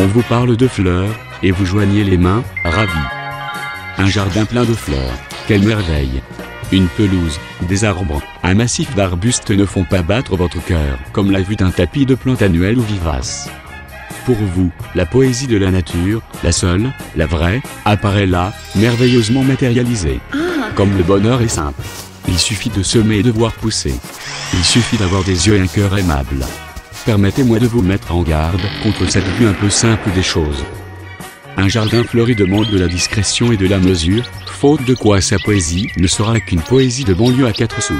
On vous parle de fleurs, et vous joignez les mains, ravis. Un jardin plein de fleurs, quelle merveille! Une pelouse, des arbres, un massif d'arbustes ne font pas battre votre cœur comme la vue d'un tapis de plantes annuelles ou vivaces. Pour vous, la poésie de la nature, la seule, la vraie, apparaît là, merveilleusement matérialisée. Comme le bonheur est simple. Il suffit de semer et de voir pousser. Il suffit d'avoir des yeux et un cœur aimable. Permettez-moi de vous mettre en garde contre cette vue un peu simple des choses. Un jardin fleuri demande de la discrétion et de la mesure, faute de quoi sa poésie ne sera qu'une poésie de banlieue à 4 sous.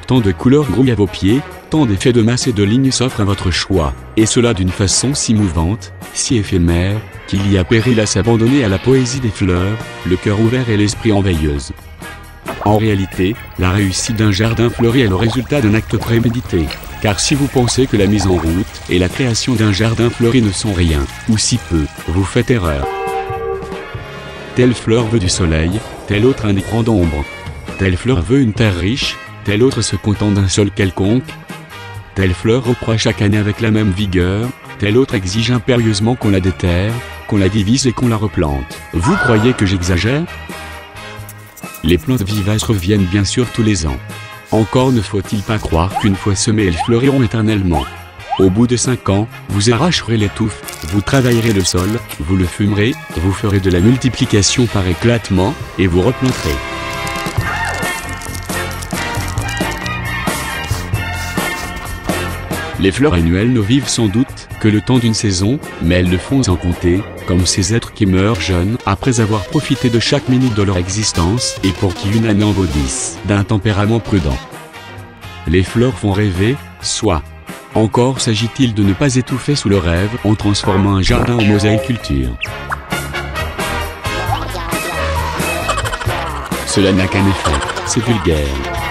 Tant de couleurs grouillent à vos pieds, tant d'effets de masse et de lignes s'offrent à votre choix, et cela d'une façon si mouvante, si éphémère, qu'il y a péril à s'abandonner à la poésie des fleurs, le cœur ouvert et l'esprit en veilleuse. En réalité, la réussite d'un jardin fleuri est le résultat d'un acte prémédité. Car si vous pensez que la mise en route et la création d'un jardin fleuri ne sont rien, ou si peu, vous faites erreur. Telle fleur veut du soleil, telle autre un écran d'ombre. Telle fleur veut une terre riche, telle autre se contente d'un sol quelconque. Telle fleur reproche chaque année avec la même vigueur, telle autre exige impérieusement qu'on la déterre, qu'on la divise et qu'on la replante. Vous croyez que j'exagère ? Les plantes vivaces reviennent bien sûr tous les ans. Encore ne faut-il pas croire qu'une fois semées elles fleuriront éternellement. Au bout de 5 ans, vous arracherez les touffes, vous travaillerez le sol, vous le fumerez, vous ferez de la multiplication par éclatement, et vous replanterez. Les fleurs annuelles ne vivent sans doute que le temps d'une saison, mais elles le font sans compter, comme ces êtres qui meurent jeunes après avoir profité de chaque minute de leur existence et pour qui une année en vaut 10 d'un tempérament prudent. Les fleurs font rêver, soit. Encore s'agit-il de ne pas étouffer sous le rêve en transformant un jardin en mosaïculture. Cela n'a qu'un effet, c'est vulgaire.